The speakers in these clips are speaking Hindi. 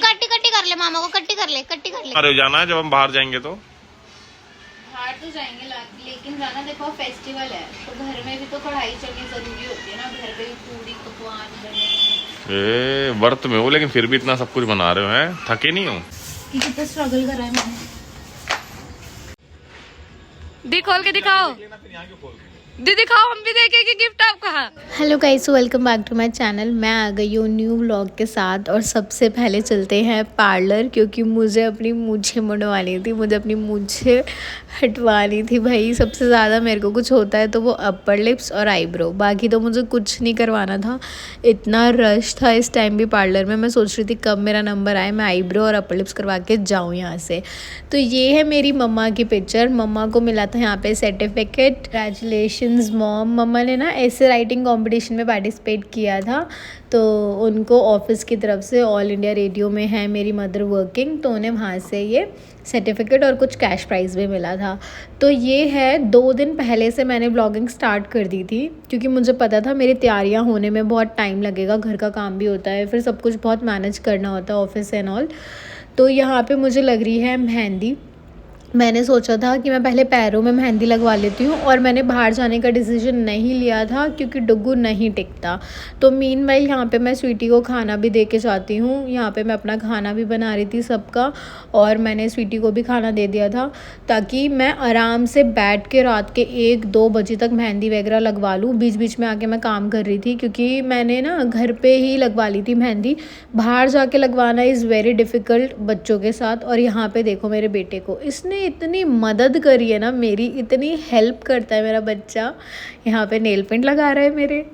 कट्टी कर ले मामा को, कट्टी कर ले। अरे जाना है जब हम बाहर जाएंगे तो बाहर तो जाएंगे लेकिन जाना देखो फेस्टिवल है तो घर में भी तो कढ़ाई चढ़नी जरूरी होती है ना, घर पे भी पूरी पकवान बने। व्रत में हो लेकिन फिर भी इतना सब कुछ बना रहे हो हैं, थके नहीं हो? कितना स्ट्रगल करा है मैंने। खोल के दिखाओ दीदी, खाओ हम भी देखेंगे गिफ्ट आपका। Hello guys, welcome back to my channel. मैं आ गई हूँ न्यू व्लॉग के साथ और सबसे पहले चलते हैं पार्लर, क्योंकि मुझे अपनी मूंछें मुड़वानी थी, मुझे अपनी मूंछें हटवानी थी। भाई सबसे ज़्यादा मेरे को कुछ होता है तो वो अपर लिप्स और आईब्रो, बाकी तो मुझे कुछ नहीं करवाना था। इतना रश था इस टाइम भी पार्लर में, मैं सोच रही थी कब मेरा नंबर आए मैं आईब्रो और अपर लिप्स करवा के जाऊँ यहाँ से। तो ये है मेरी मम्मा की पिक्चर, मम्मा को मिला था यहाँ पे सर्टिफिकेट, कंग्रेचुलेशंस मॉम। मम्मा ने ना ऐसे राइटिंग कंपटीशन में पार्टिसिपेट किया था, तो उनको ऑफिस की तरफ से, ऑल इंडिया रेडियो में है मेरी मदर वर्किंग, तो उन्हें वहाँ से ये सर्टिफिकेट और कुछ कैश प्राइज़ भी मिला था। तो ये है 2 दिन पहले से मैंने ब्लॉगिंग स्टार्ट कर दी थी, क्योंकि मुझे पता था मेरी तैयारियां होने में बहुत टाइम लगेगा, घर का काम भी होता है, फिर सब कुछ बहुत मैनेज करना होता है, ऑफिस एंड ऑल। तो यहाँ पे मुझे लग रही है मेहंदी। मैंने सोचा था कि मैं पहले पैरों में मेहंदी लगवा लेती हूँ, और मैंने बाहर जाने का डिसीजन नहीं लिया था क्योंकि डुग्गू नहीं टिकता। तो मीनवाइल यहाँ पे मैं स्वीटी को खाना भी दे के जाती हूँ। यहाँ पे मैं अपना खाना भी बना रही थी सबका, और मैंने स्वीटी को भी खाना दे दिया था ताकि मैं आराम से बैठ के रात के 1-2 बजे तक मेहंदी वगैरह लगवा लूँ। बीच बीच में आके मैं काम कर रही थी, क्योंकि मैंने ना घर पर ही लगवा ली थी मेहंदी, बाहर जाके लगवाना इज़ वेरी डिफ़िकल्ट बच्चों के साथ। और यहाँ पर देखो मेरे बेटे को, इसने इतनी मदद करी है ना मेरी, इतनी हेल्प करता है मेरा बच्चा। यहाँ पे नेल पेंट लगा रहा है मेरे,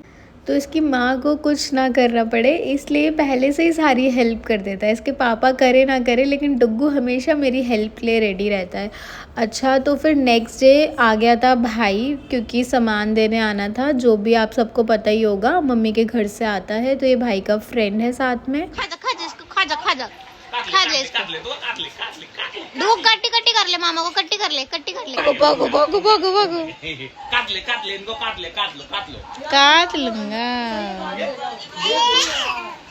तो इसकी माँ को कुछ ना करना पड़े इसलिए पहले से ही सारी हेल्प कर देता है। इसके पापा करे ना करे, लेकिन डुग्गू हमेशा मेरी हेल्प के लिए रेडी रहता है। अच्छा, तो फिर नेक्स्ट डे आ गया था भाई, क्योंकि सामान देने आना था, जो भी आप सबको पता ही होगा मम्मी के घर से आता है। तो ये भाई का फ्रेंड है साथ में। खा जा कट्टी कर ले मामा को, कट्टी कर ले। भागो काट लूंगा।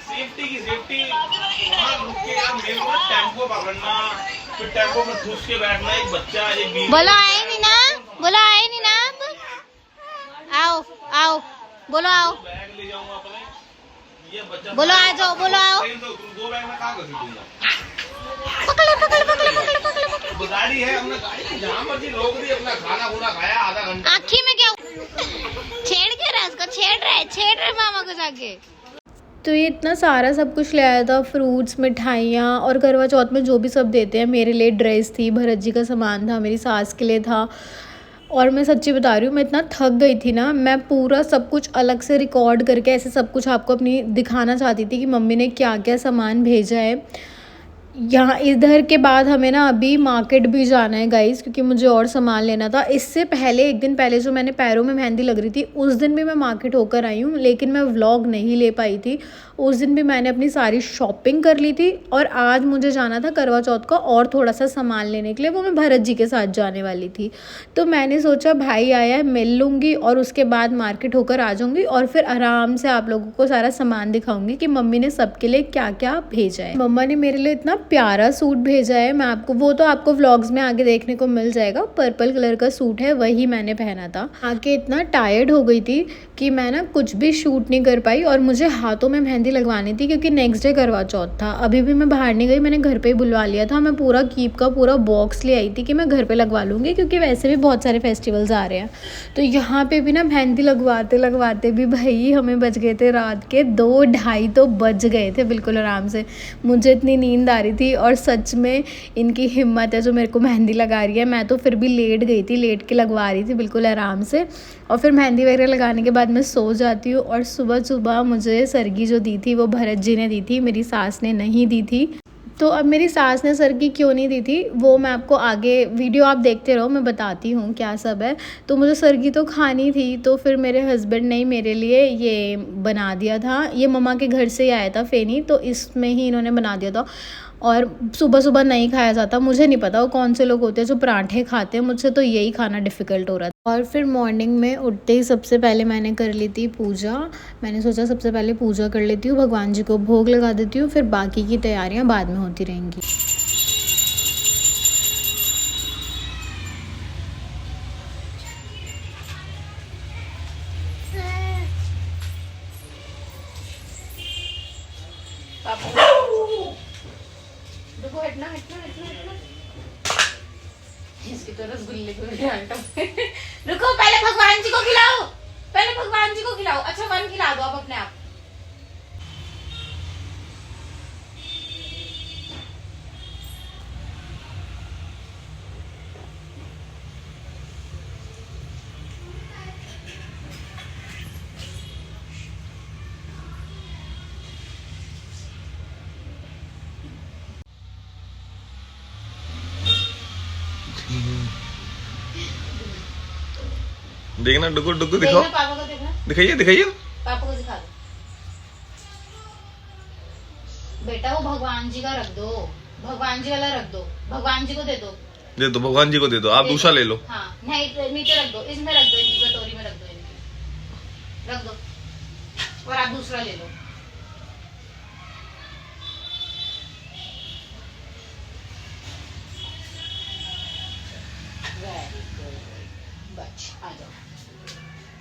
सेफ्टी टेम्पो पकड़ना, फिर टेम्पो में घुस के बैठना, एक बच्चा एक बोलो आए नहीं ना अब आओ बोलो आओ, बैग ले जाऊंगा अपने, ये बच्चा बोलो आ जाओ, बोलो आओ। 2 बैग में कहाँ घसीटूंगा? पकड़ गाड़ी है, हमने गाड़ी जहाँ मर्जी रोक दी, अपना खाना खुना खाया, आधा घंटा। आँखी में क्या छेड़ के रहा उसको, छेड़ रहे मामा को जाके। तो ये इतना सारा सब कुछ ले आया था, फ्रूट्स, मिठाइयाँ, और करवा चौथ में जो भी सब देते हैं। मेरे लिए ड्रेस थी, भरत जी का सामान था, मेरी सास के लिए था। और मैं सच्ची बता रही हूँ, मैं इतना थक गई थी ना, मैं पूरा सब कुछ अलग से रिकॉर्ड करके ऐसे सब कुछ आपको अपनी दिखाना चाहती थी कि मम्मी ने क्या क्या सामान भेजा है। यहाँ इधर के बाद हमें ना अभी मार्केट भी जाना है गाइस, क्योंकि मुझे और सामान लेना था। इससे पहले 1 दिन पहले जो मैंने पैरों में मेहंदी लग रही थी, उस दिन भी मैं मार्केट होकर आई हूँ, लेकिन मैं व्लॉग नहीं ले पाई थी। उस दिन भी मैंने अपनी सारी शॉपिंग कर ली थी, और आज मुझे जाना था करवा चौथ का और थोड़ा सा सामान लेने के लिए, वो मैं भरत जी के साथ जाने वाली थी। तो मैंने सोचा भाई आया है, मिल लूँगी और उसके बाद मार्केट होकर आ जाऊँगी, और फिर आराम से आप लोगों को सारा सामान दिखाऊँगी कि मम्मी ने सबके लिए क्या क्या भेजा है। मम्मा ने मेरे लिए इतना प्यारा सूट भेजा है, मैं आपको वो तो आपको व्लॉग्स में आगे देखने को मिल जाएगा। पर्पल कलर का सूट है, वही मैंने पहना था। आके इतना टायर्ड हो गई थी कि मैं ना कुछ भी शूट नहीं कर पाई, और मुझे हाथों में मेहंदी लगवानी थी क्योंकि नेक्स्ट डे करवा चौथ था। अभी भी मैं बाहर नहीं गई, मैंने घर पे ही बुलवा लिया था। मैं पूरा कीप का पूरा बॉक्स ले आई थी कि मैं घर पे लगवा लूँगी, क्योंकि वैसे भी बहुत सारे फेस्टिवल्स आ रहे हैं। तो यहाँ पे भी ना मेहंदी लगवाते भी भाई हमें बज गए थे रात के 2-2:30 तो बज गए थे बिल्कुल आराम से। मुझे इतनी नींद आ रही थी, और सच में इनकी हिम्मत है जो मेरे को मेहंदी लगा रही है। मैं तो फिर भी लेट गई थी, लेट के लगवा रही थी बिल्कुल आराम से, और फिर मेहंदी वगैरह लगाने के बाद मैं सो जाती हूँ। और सुबह मुझे सरगी जो दी थी वो भरत जी ने दी थी, मेरी सास ने नहीं दी थी। तो अब मेरी सास ने सरगी क्यों नहीं दी थी वो मैं आपको आगे वीडियो आप देखते रहो, मैं बताती हूँ क्या सब है। तो मुझे सरगी तो खानी थी, तो फिर मेरे हस्बैंड ने मेरे लिए ये बना दिया था। ये मम्मा के घर से ही आया था फेनी, तो इसमें ही इन्होंने बना दिया था। और सुबह सुबह नहीं खाया जाता। मुझे नहीं पता वो कौन से लोग होते हैं जो पराठे खाते हैं, मुझसे तो यही खाना डिफ़िकल्ट हो रहा था। और फिर मॉर्निंग में उठते ही सबसे पहले मैंने कर ली थी पूजा। मैंने सोचा सबसे पहले पूजा कर लेती हूँ, भगवान जी को भोग लगा देती हूँ, फिर बाकी की तैयारियाँ बाद में होती रहेंगी। इसकी तो रसगुल्ले को रुको, पहले भगवान जी को खिलाओ, पहले भगवान जी को खिलाओ। अच्छा 1 खिला दो आप अपने आप। देखना डुगु डुगु दिखाओ, पापा को देखना, दिखाइए दिखाइए, पापा को दिखा दो बेटा। वो भगवान जी का रख दो, भगवान जी वाला रख दो, भगवान जी को दे दो, दे दो भगवान जी को दे दो। आप दूसरा ले लो। हाँ नहीं, नीचे रख दो, इसमें रख दो, इनकी कटोरी में रख दो, इनकी रख दो, और आप दूसरा ले लो। बच आ जाओ,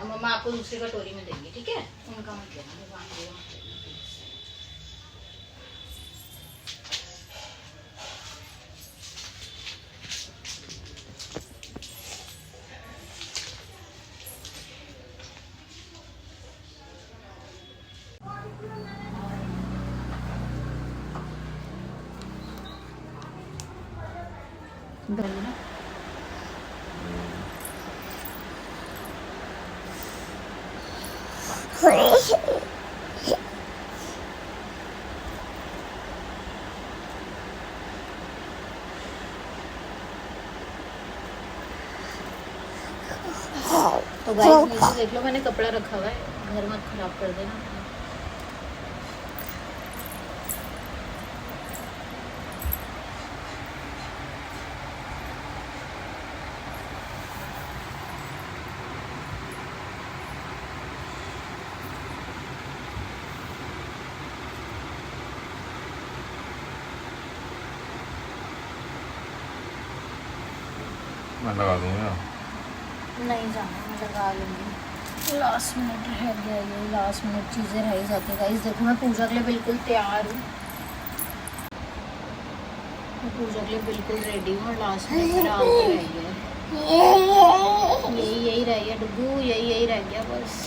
अब मम्मा आपको दूसरी कटोरी में देंगे, ठीक है? उनका मत लेना, भगवान जी का मत लेना। तो गाइस नीचे देख लो, मैंने कपड़ा रखा हुआ है, घर मत खराब कर देना। मैं लगा दूंगा। नहीं जाना, मैं लगा लूँगी। लास्ट मिनट रह गया, ये लास्ट मिनट चीज़ें रह ही जाती है। गाइस देखो मैं पूजा के लिए बिल्कुल तैयार हूँ, मैं पूजा के लिए बिल्कुल रेडी हूँ, और लास्ट में मेरा आगे रह गया, यही रह गया डुगू, यही रह गया बस।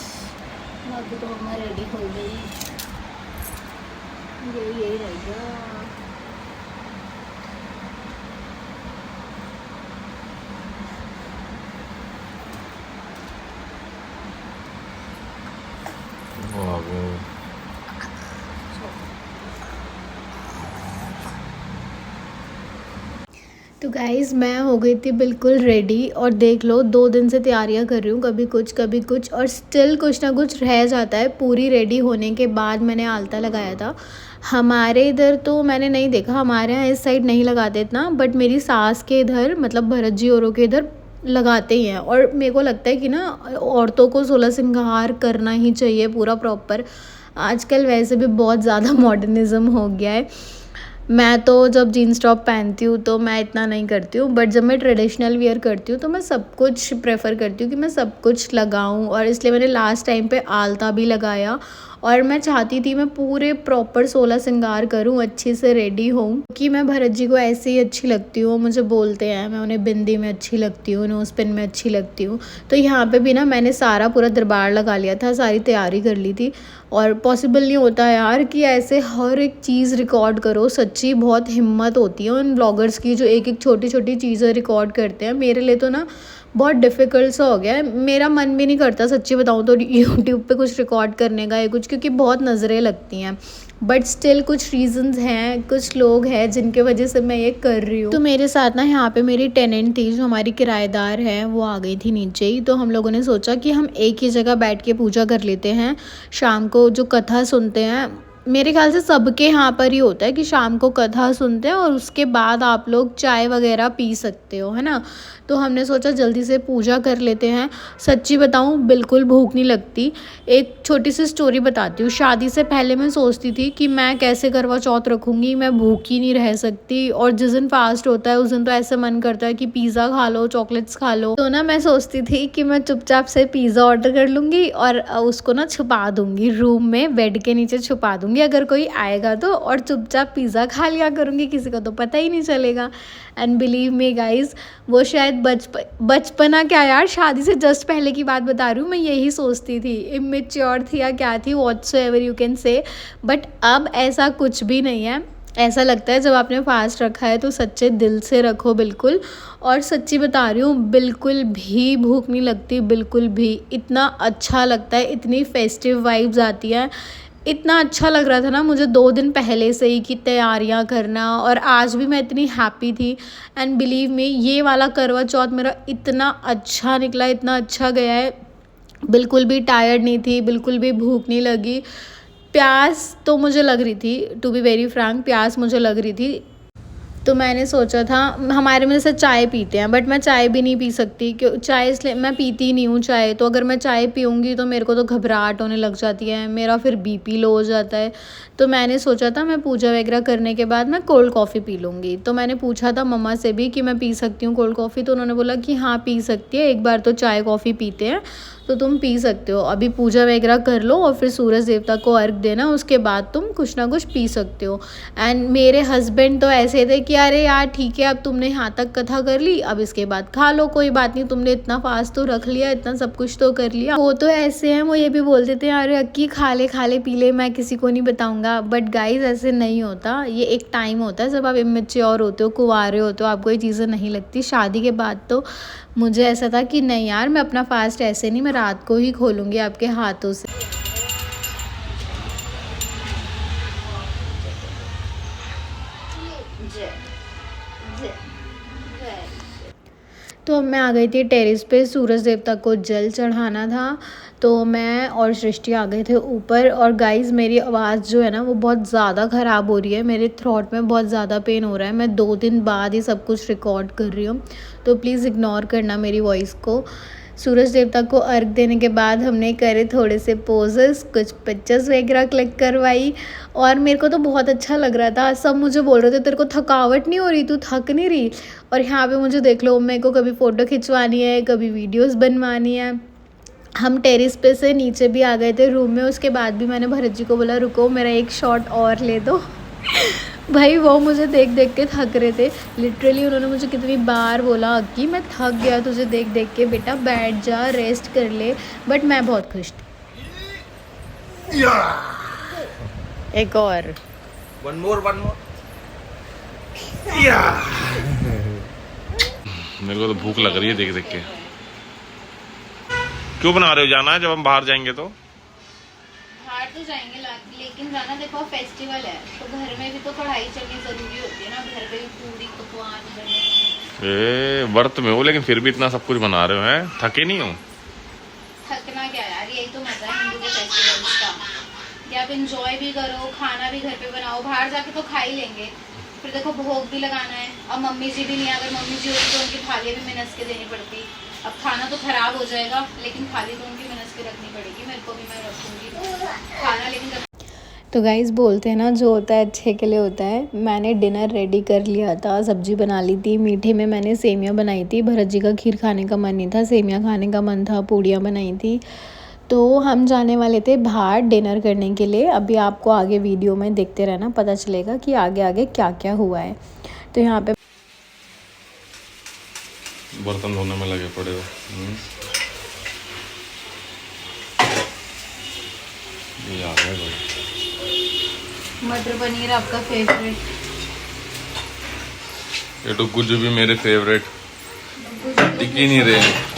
बाकी तो मम्मा रेडी हो गई, यही रह गया। तो गाइज़ मैं हो गई थी बिल्कुल रेडी, और देख लो 2 दिन से तैयारियां कर रही हूँ, कभी कुछ, और स्टिल कुछ ना कुछ रह जाता है। पूरी रेडी होने के बाद मैंने आलता लगाया था। हमारे इधर तो मैंने नहीं देखा, हमारे यहाँ इस साइड नहीं लगाते इतना, बट मेरी सास के इधर मतलब भरत जी औरों के इधर लगाते ही हैं। और मेरे को लगता है कि ना औरतों को 16 श्रृंगार करना ही चाहिए पूरा प्रॉपर। आजकल वैसे भी बहुत ज़्यादा मॉडर्निज़्म हो गया है। मैं तो जब जीन्स टॉप पहनती हूँ तो मैं इतना नहीं करती हूँ, बट जब मैं ट्रेडिशनल वियर करती हूँ तो मैं सब कुछ प्रेफर करती हूँ कि मैं सब कुछ लगाऊँ। और इसलिए मैंने लास्ट टाइम पे आलता भी लगाया, और मैं चाहती थी मैं पूरे प्रॉपर 16 श्रृंगार करूँ, अच्छे से रेडी हूँ, कि मैं भरत जी को ऐसे ही अच्छी लगती हूँ। मुझे बोलते हैं मैं उन्हें बिंदी में अच्छी लगती हूँ, नोज़ पिन में अच्छी लगती हूँ। तो यहाँ पे भी ना मैंने सारा पूरा दरबार लगा लिया था, सारी तैयारी कर ली थी। और पॉसिबल नहीं होता यार कि ऐसे हर एक चीज़ रिकॉर्ड करो, सच्ची बहुत हिम्मत होती है उन ब्लॉगर्स की जो एक एक छोटी छोटी चीज़ें रिकॉर्ड करते हैं। मेरे लिए तो ना बहुत डिफ़िकल्ट सा हो गया है, मेरा मन भी नहीं करता सच्ची बताऊँ तो यूट्यूब पे कुछ रिकॉर्ड करने का या कुछ, क्योंकि बहुत नज़रें लगती हैं। बट स्टिल कुछ रीजंस हैं, कुछ लोग हैं जिनके वजह से मैं ये कर रही हूँ। तो मेरे साथ ना यहाँ पे मेरी टेनेंट थी जो हमारी किराएदार है, वो आ गई थी नीचे ही। तो हम लोगों ने सोचा कि हम एक ही जगह बैठ के पूजा कर लेते हैं। शाम को जो कथा सुनते हैं मेरे ख्याल से सबके यहाँ पर ही होता है कि शाम को कथा सुनते हैं और उसके बाद आप लोग चाय वगैरह पी सकते हो, है ना। तो हमने सोचा जल्दी से पूजा कर लेते हैं। सच्ची बताऊँ बिल्कुल भूख नहीं लगती। एक छोटी सी स्टोरी बताती हूँ। शादी से पहले मैं सोचती थी कि मैं कैसे करवा चौथ रखूँगी, मैं भूखी नहीं रह सकती। और जिस दिन फास्ट होता है उस दिन तो ऐसे मन करता है कि पिज़्ज़ा खा लो, चॉकलेट्स खा लो। तो ना मैं सोचती थी कि मैं चुपचाप से पिज़्ज़ा ऑर्डर कर लूँगी और उसको ना छुपा दूँगी रूम में, बेड के नीचे छुपा दूँगी अगर कोई आएगा तो, और चुपचाप पिज़्ज़ा खा लिया करूँगी, किसी को तो पता ही नहीं चलेगा। एंड बिलीव मी गाइज, वो शायद बचपना क्या यार, शादी से जस्ट पहले की बात बता रही हूँ, मैं यही सोचती थी। इमेच्योर थी या क्या थी, whatsoever you can say, but अब ऐसा कुछ भी नहीं है। ऐसा लगता है जब आपने फास्ट रखा है तो सच्चे दिल से रखो बिल्कुल। और सच्ची बता रही हूँ बिल्कुल भी भूख नहीं लगती, बिल्कुल भी। इतना अच्छा लगता है, इतनी फेस्टिव वाइब्स आती हैं। इतना अच्छा लग रहा था ना मुझे 2 दिन पहले से ही कि तैयारियां करना, और आज भी मैं इतनी हैप्पी थी। एंड बिलीव मी, ये वाला करवा चौथ मेरा इतना अच्छा निकला, इतना अच्छा गया है। बिल्कुल भी टायर्ड नहीं थी, बिल्कुल भी भूख नहीं लगी। प्यास तो मुझे लग रही थी, टू बी वेरी फ्रैंक, प्यास मुझे लग रही थी। तो मैंने सोचा था, हमारे में से चाय पीते हैं बट मैं चाय भी नहीं पी सकती, क्यों चाय इसलिए मैं पीती नहीं हूँ चाय। तो अगर मैं चाय पीऊँगी तो मेरे को तो घबराहट होने लग जाती है, मेरा फिर बीपी लो हो जाता है। तो मैंने सोचा था मैं पूजा वगैरह करने के बाद मैं कोल्ड कॉफ़ी पी लूँगी। तो मैंने पूछा था मम्मा से भी कि मैं पी सकती हूँ कोल्ड कॉफ़ी, तो उन्होंने बोला कि हाँ पी सकती है, एक बार तो चाय कॉफ़ी पीते हैं तो तुम पी सकते हो। अभी पूजा वगैरह कर लो और फिर सूरज देवता को अर्घ देना, उसके बाद तुम कुछ ना कुछ पी सकते हो। एंड मेरे हस्बैंड तो ऐसे थे कि अरे यार ठीक है, अब तुमने यहाँ तक कथा कर ली, अब इसके बाद खा लो, कोई बात नहीं, तुमने इतना फास्ट तो रख लिया, इतना सब कुछ तो कर लिया। वो तो ऐसे हैं, वो ये भी बोलते थे अरे अक्की खा ले पी ले, मैं किसी को नहीं बताऊँगा। बट गाइज ऐसे नहीं होता, ये एक टाइम होता है जब आप इमेच्योर होते हो, कुंवारे होते हो, आपको ये चीज़ें नहीं लगती। शादी के बाद तो मुझे ऐसा था कि नहीं यार, मैं अपना फास्ट ऐसे नहीं, मैं रात को ही खोलूँगी आपके हाथों से। तो अब मैं आ गई थी टेरेस पे, सूरज देवता को जल चढ़ाना था। तो मैं और सृष्टि आ गए थे ऊपर। और गाइस मेरी आवाज़ जो है ना वो बहुत ज़्यादा ख़राब हो रही है, मेरे थ्रोट में बहुत ज़्यादा पेन हो रहा है। मैं 2 दिन बाद ही सब कुछ रिकॉर्ड कर रही हूँ, तो प्लीज़ इग्नोर करना मेरी वॉइस को। सूरज देवता को अर्घ देने के बाद हमने करे थोड़े से पोजेस, कुछ पिक्चर्स वगैरह क्लिक करवाई, और मेरे को तो बहुत अच्छा लग रहा था। सब मुझे बोल रहे थे तेरे को थकावट नहीं हो रही, तू थक नहीं रही। और यहाँ पे मुझे देख लो, मेरे को कभी फ़ोटो खिंचवानी है, कभी वीडियोस बनवानी है। हम टेरेस पे से नीचे भी आ गए थे रूम में। उसके बाद भी मैंने भरत जी को बोला रुको मेरा एक शॉट और ले दो। भाई वो मुझे देख देख के थक रहे थे, लिटरली उन्होंने मुझे कितनी बार बोला कि मैं थक गया तुझे देख देख के, बेटा बैठ जा, रेस्ट कर ले। बट मैं बहुत खुश थी। एक और वन मोर मेरे को तो भूख लग रही है देख देख के। क्यों बना रहे हो? जाना है जब हम बाहर जाएंगे तो बाहर तो जाएंगे, लेकिन जाना देखो फेस्टिवल है तो घर में भी तो कढ़ाई चढ़नी जरूरी होती है ना, घर पे भी पूरी पकवान बने। व्रत में हो लेकिन फिर भी इतना सब कुछ बना रहे हो, हैं? थके नहीं हो? थकना क्या यार, यही तो मजा है हिंदू के फेस्टिवल्स का, कि आप एंजॉय भी करो, खाना भी घर पे बनाओ। बाहर जाके तो खा ही लेंगे, फिर देखो भोग भी लगाना है। अब मम्मी जी भी नहीं, अगर मम्मी जी होती तो उनकी थाली भी मिनस के देनी पड़ती। अब खाना तो खराब हो जाएगा लेकिन थाली तो उनकी मिनस के रखनी पड़ेगी, मेरे को भी, मैं रखूँगी खाना। लेकिन तो गाइस बोलते हैं ना जो होता है अच्छे के लिए होता है। मैंने डिनर रेडी कर लिया था, सब्जी बना ली थी, मीठे में मैंने सेमियाँ बनाई थी। भरत जी का खीर खाने का मन नहीं था, सेमियाँ खाने का मन था, पूड़ियाँ बनाई थी। तो हम जाने वाले थे बाहर डिनर करने के लिए। अभी आपको आगे वीडियो में देखते रहना, पता चलेगा कि आगे आगे क्या क्या हुआ है। तो यहाँ पे बर्तन धोने में लगे पड़े हो। ये आ गया मटर पनीर आपका फेवरेट, ये डुग्गू जी भी मेरे फेवरेट, टिक ही नहीं रहे।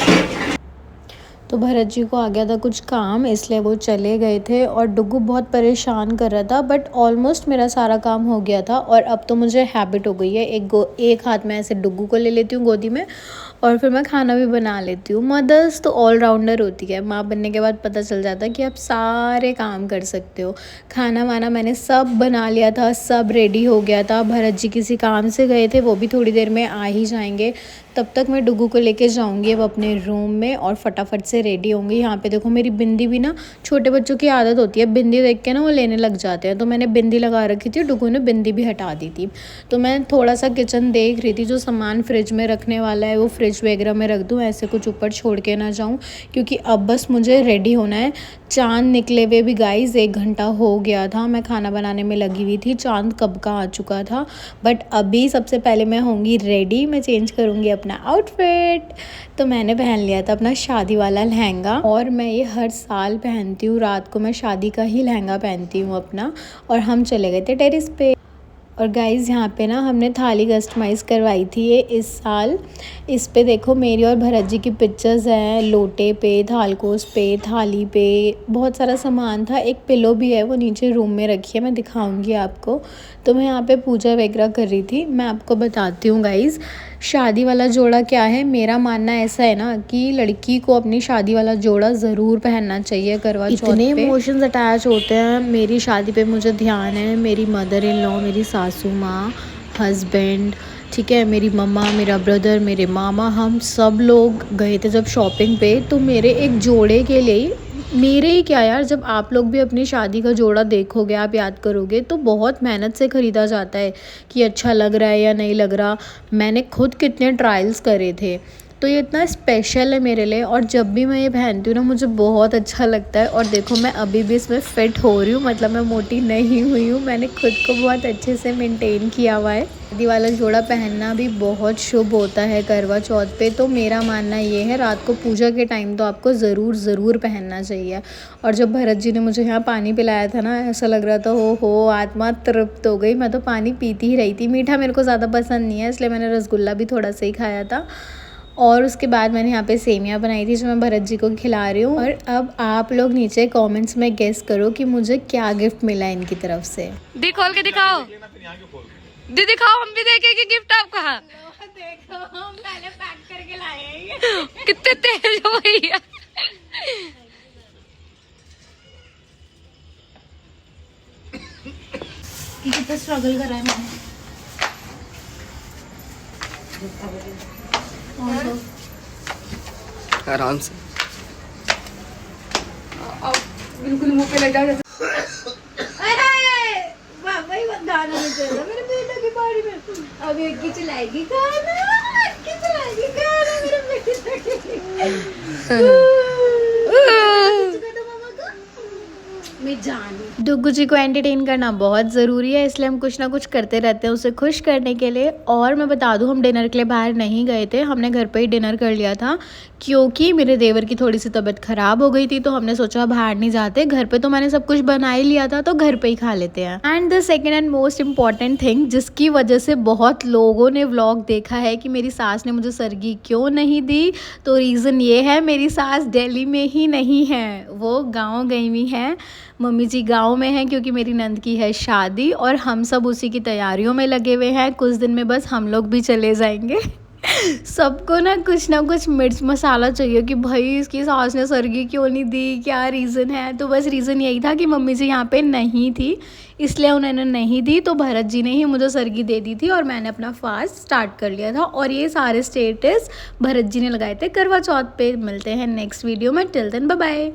तो भरत जी को आ गया था कुछ काम, इसलिए वो चले गए थे। और डुग्गू बहुत परेशान कर रहा था, बट ऑलमोस्ट मेरा सारा काम हो गया था। और अब तो मुझे हैबिट हो गई है, एक हाथ में ऐसे डुग्गू को ले लेती हूँ गोदी में और फिर मैं खाना भी बना लेती हूँ। मदर्स तो ऑलराउंडर होती है। माँ बनने के बाद पता चल जाता है कि आप सारे काम कर सकते हो। खाना वाना मैंने सब बना लिया था, सब रेडी हो गया था। भरत जी किसी काम से गए थे, वो भी थोड़ी देर में आ ही जाएंगे। तब तक मैं डुगू को लेके जाऊंगी अब अपने रूम में और फटाफट से रेडी होंगी। यहाँ पे देखो मेरी बिंदी भी ना, छोटे बच्चों की आदत होती है बिंदी देख के ना वो लेने लग जाते हैं, तो मैंने बिंदी लगा रखी थी, डुगू ने बिंदी भी हटा दी थी। तो मैं थोड़ा सा किचन देख रही थी, जो सामान फ्रिज में रखने वाला है वो फ्रिज वगैरह में रख दूँ, ऐसे कुछ ऊपर छोड़ के ना जाऊँ, क्योंकि अब बस मुझे रेडी होना है। चाँद निकले हुए भी गाइस 1 घंटा हो गया था, मैं खाना बनाने में लगी हुई थी, चाँद कब का आ चुका था। बट अभी सबसे पहले मैं होंगी रेडी, मैं चेंज करूँगी अपना आउटफिट। तो मैंने पहन लिया था अपना शादी वाला लहंगा, और मैं ये हर साल पहनती हूँ, रात को मैं शादी का ही लहंगा पहनती हूँ अपना। और हम चले गए थे टेरेस पे। और गाइज़ यहाँ पे ना हमने थाली कस्टमाइज़ करवाई थी ये इस साल। इस पे देखो मेरी और भरत जी की पिक्चर्स हैं, लोटे पे, थालकोस पे, थाली पे, बहुत सारा सामान था। एक पिलो भी है, वो नीचे रूम में रखी है, मैं दिखाऊंगी आपको। तो मैं यहाँ पे पूजा वगैरह कर रही थी। मैं आपको बताती हूँ गाइज़, शादी वाला जोड़ा क्या है। मेरा मानना ऐसा है ना कि लड़की को अपनी शादी वाला जोड़ा ज़रूर पहनना चाहिए करवा चौथ पे। इतने इमोशंस अटैच होते हैं। मेरी शादी पे मुझे ध्यान है, मेरी मदर इन लॉ, मेरी सासू माँ, हस्बैंड, ठीक है, मेरी मम्मा, मेरा ब्रदर, मेरे मामा, हम सब लोग गए थे जब शॉपिंग पे। तो मेरे एक जोड़े के लिए, मेरे ही क्या यार, जब आप लोग भी अपनी शादी का जोड़ा देखोगे, आप याद करोगे, तो बहुत मेहनत से ख़रीदा जाता है कि अच्छा लग रहा है या नहीं लग रहा। मैंने खुद कितने ट्रायल्स करे थे, तो ये इतना स्पेशल है मेरे लिए। और जब भी मैं ये पहनती हूँ ना मुझे बहुत अच्छा लगता है। और देखो मैं अभी भी इसमें फ़िट हो रही हूँ, मतलब मैं मोटी नहीं हुई हूँ, मैंने खुद को बहुत अच्छे से मेंटेन किया हुआ है। शादी वाला जोड़ा पहनना भी बहुत शुभ होता है करवा चौथ पे। तो मेरा मानना ये है, रात को पूजा के टाइम तो आपको ज़रूर पहनना चाहिए। और जब भरत जी ने मुझे यहाँ पानी पिलाया था ना, ऐसा लग रहा था हो आत्मा तृप्त हो गई। मैं तो पानी पीती ही रही थी। मीठा मेरे को ज़्यादा पसंद नहीं है, इसलिए मैंने रसगुल्ला भी थोड़ा सा ही खाया था। और उसके बाद मैंने यहाँ पे सेमियाँ बनाई थी जो मैं भरत जी को खिला रही हूँ। और अब आप लोग नीचे कमेंट्स में गेस करो कि मुझे क्या गिफ्ट मिला इनकी तरफ से। दी खोल के दिखाओ, दी दिखाओ, हम भी देखेंगे गिफ्ट आपका। देखो मैंने पैक करके लाए हैं। कितने तेज हो भैया। कितना स्ट्रगल करा है मैंने। आराम से बिल्कुल मुंह पे लगा। गाना नहीं चल रहा मेरे बेटे की बारी में। अब एक की चलाएगी गाना, एक की चलाएगी गाना मेरे बेटे। मैं जानू डुगू जी को एंटरटेन करना बहुत ज़रूरी है, इसलिए हम कुछ ना कुछ करते रहते हैं उसे खुश करने के लिए। और मैं बता दूं, हम डिनर के लिए बाहर नहीं गए थे, हमने घर पे ही डिनर कर लिया था, क्योंकि मेरे देवर की थोड़ी सी तबीयत ख़राब हो गई थी। तो हमने सोचा बाहर नहीं जाते, घर पे तो मैंने सब कुछ बना ही लिया था, तो घर पे ही खा लेते हैं। And the second and most important thing, जिसकी वजह से बहुत लोगों ने व्लॉग देखा है कि मेरी सास ने मुझे सरगी क्यों नहीं दी, तो रीज़न ये है, मेरी सास दिल्ली में ही नहीं है, वो गाँव गई हुई हैं। मम्मी जी गांव में हैं क्योंकि मेरी नंद की है शादी, और हम सब उसी की तैयारियों में लगे हुए हैं। कुछ दिन में बस हम लोग भी चले जाएंगे। सबको ना कुछ मिर्च मसाला चाहिए कि भाई इसकी सास ने सरगी क्यों नहीं दी, क्या रीज़न है। तो बस रीज़न यही था कि मम्मी जी यहाँ पे नहीं थी, इसलिए उन्होंने नहीं दी। तो भरत जी ने ही मुझे सरगी दे दी थी और मैंने अपना फास्ट स्टार्ट कर लिया था। और ये सारे स्टेटस भरत जी ने लगाए थे करवा चौथ पे। मिलते हैं नेक्स्ट वीडियो में, टिल देन बाय बाय।